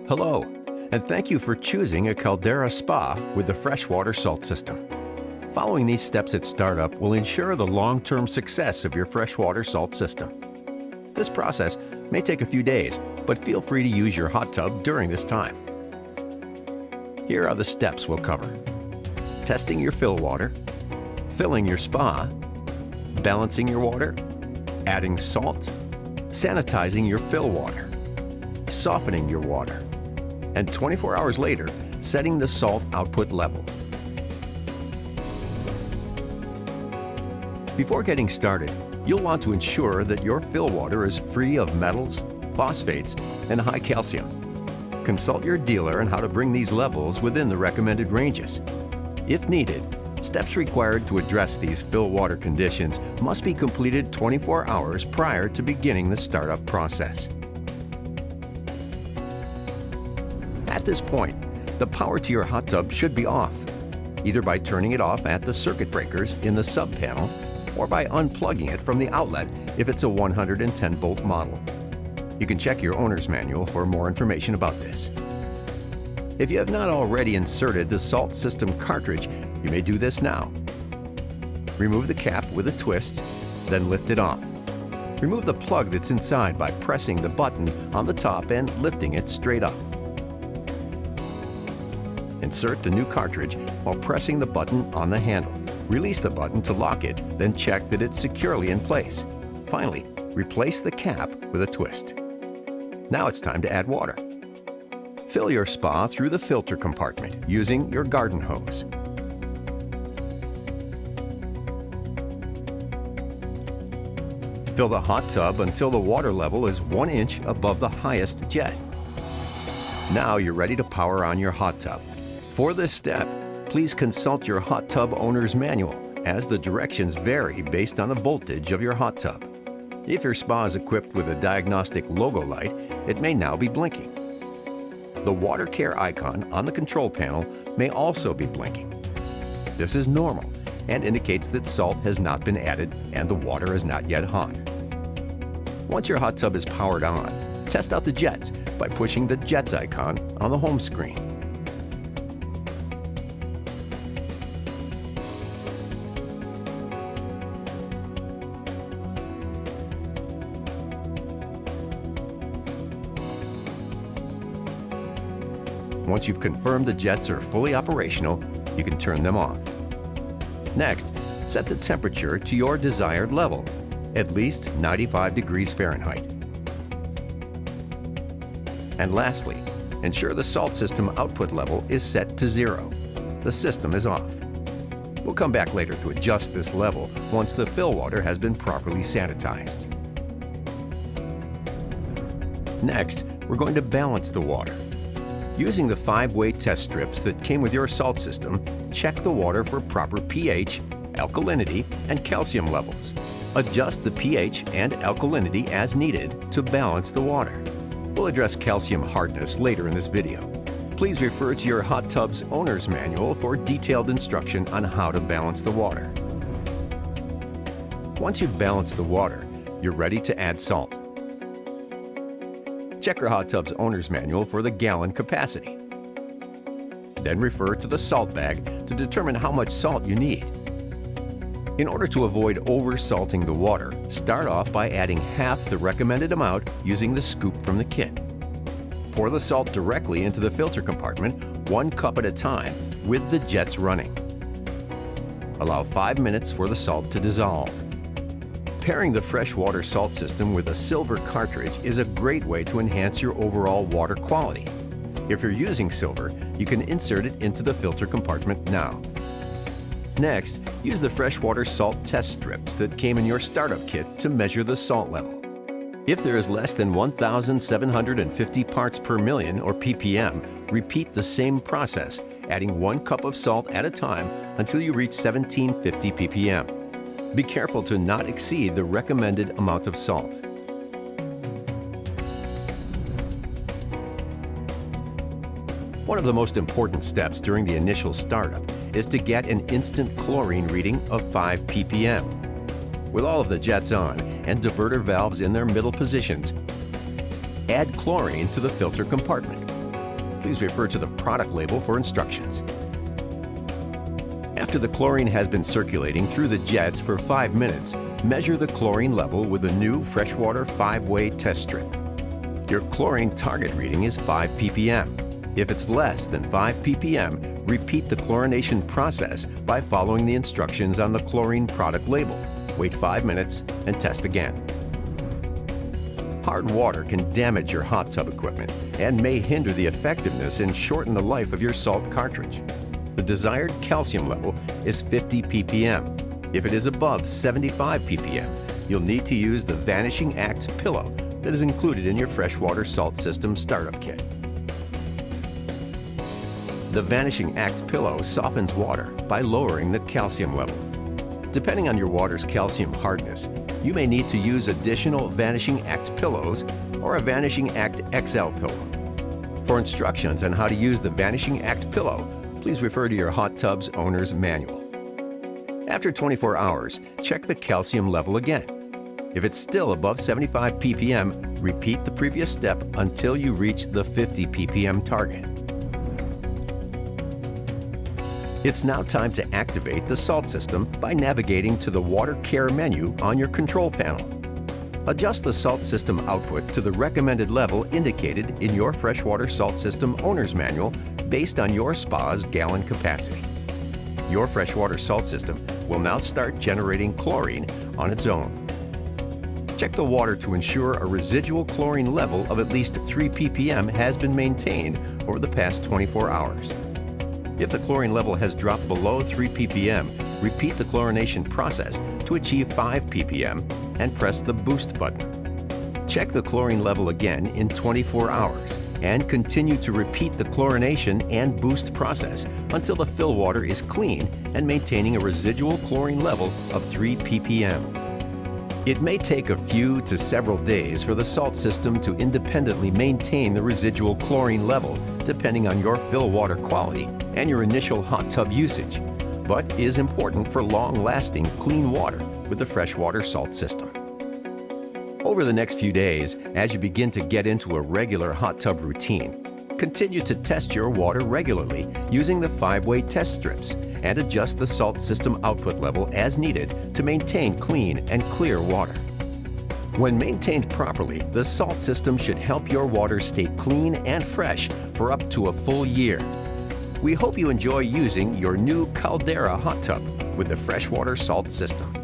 Hello, and thank you for choosing a Caldera Spa with the FreshWater Salt System. Following these steps at startup will ensure the long-term success of your freshwater salt system. This process may take a few days, but feel free to use your hot tub during this time. Here are the steps we'll cover: testing your fill water, filling your spa, balancing your water, adding salt, sanitizing your fill water, softening your water, and 24 hours later, setting the salt output level. Before getting started, you'll want to ensure that your fill water is free of metals, phosphates, and high calcium. Consult your dealer on how to bring these levels within the recommended ranges. If needed, steps required to address these fill water conditions must be completed 24 hours prior to beginning the startup process. At this point, the power to your hot tub should be off, either by turning it off at the circuit breakers in the sub panel or by unplugging it from the outlet if it's a 110-volt model. You can check your owner's manual for more information about this. If you have not already inserted the salt system cartridge, you may do this now. Remove the cap with a twist, then lift it off. Remove the plug that's inside by pressing the button on the top and lifting it straight up. Insert the new cartridge while pressing the button on the handle. Release the button to lock it, then check that it's securely in place. Finally, replace the cap with a twist. Now it's time to add water. Fill your spa through the filter compartment using your garden hose. Fill the hot tub until the water level is 1 inch above the highest jet. Now you're ready to power on your hot tub. For this step, please consult your hot tub owner's manual, as the directions vary based on the voltage of your hot tub. If your spa is equipped with a diagnostic logo light, it may now be blinking. The water care icon on the control panel may also be blinking. This is normal and indicates that salt has not been added and the water is not yet hot. Once your hot tub is powered on, test out the jets by pushing the jets icon on the home screen. Once you've confirmed the jets are fully operational, you can turn them off. Next, set the temperature to your desired level, at least 95 degrees Fahrenheit. And lastly, ensure the salt system output level is set to 0. The system is off. We'll come back later to adjust this level once the fill water has been properly sanitized. Next, we're going to balance the water. Using the 5-way test strips that came with your salt system, check the water for proper pH, alkalinity, and calcium levels. Adjust the pH and alkalinity as needed to balance the water. We'll address calcium hardness later in this video. Please refer to your hot tub's owner's manual for detailed instruction on how to balance the water. Once you've balanced the water, you're ready to add salt. Check your hot tub's owner's manual for the gallon capacity. Then refer to the salt bag to determine how much salt you need. In order to avoid over-salting the water, start off by adding half the recommended amount using the scoop from the kit. Pour the salt directly into the filter compartment, 1 cup at a time, with the jets running. Allow 5 minutes for the salt to dissolve. Pairing the FreshWater Salt System with a silver cartridge is a great way to enhance your overall water quality. If you're using silver, you can insert it into the filter compartment now. Next, use the FreshWater Salt test strips that came in your startup kit to measure the salt level. If there is less than 1,750 parts per million, or ppm, repeat the same process, adding 1 cup of salt at a time until you reach 1,750 ppm. Be careful to not exceed the recommended amount of salt. One of the most important steps during the initial startup is to get an instant chlorine reading of 5 ppm. With all of the jets on and diverter valves in their middle positions, add chlorine to the filter compartment. Please refer to the product label for instructions. After the chlorine has been circulating through the jets for 5 minutes, measure the chlorine level with a new FreshWater 5-way test strip. Your chlorine target reading is 5 ppm. If it's less than 5 ppm, repeat the chlorination process by following the instructions on the chlorine product label. Wait 5 minutes and test again. Hard water can damage your hot tub equipment and may hinder the effectiveness and shorten the life of your salt cartridge. The desired calcium level is 50 ppm. If it is above 75 ppm, you'll need to use the Vanishing Act pillow that is included in your FreshWater Salt System startup kit. The Vanishing Act pillow softens water by lowering the calcium level. Depending on your water's calcium hardness, you may need to use additional Vanishing Act pillows or a Vanishing Act XL pillow. For instructions on how to use the Vanishing Act pillow, please refer to your hot tub's owner's manual. After 24 hours, check the calcium level again. If it's still above 75 ppm, repeat the previous step until you reach the 50 ppm target. It's now time to activate the salt system by navigating to the Water Care menu on your control panel. Adjust the salt system output to the recommended level indicated in your FreshWater Salt System owner's manual based on your spa's gallon capacity. Your FreshWater Salt System will now start generating chlorine on its own. Check the water to ensure a residual chlorine level of at least 3 ppm has been maintained over the past 24 hours. If the chlorine level has dropped below 3 ppm, repeat the chlorination process to achieve 5 ppm and press the boost button. Check the chlorine level again in 24 hours and continue to repeat the chlorination and boost process until the fill water is clean and maintaining a residual chlorine level of 3 ppm. It may take a few to several days for the salt system to independently maintain the residual chlorine level depending on your fill water quality and your initial hot tub usage, but is important for long-lasting clean water with the FreshWater Salt System. Over the next few days, as you begin to get into a regular hot tub routine, continue to test your water regularly using the 5-way test strips and adjust the salt system output level as needed to maintain clean and clear water. When maintained properly, the salt system should help your water stay clean and fresh for up to a full year. We hope you enjoy using your new Caldera hot tub with the FreshWater Salt System.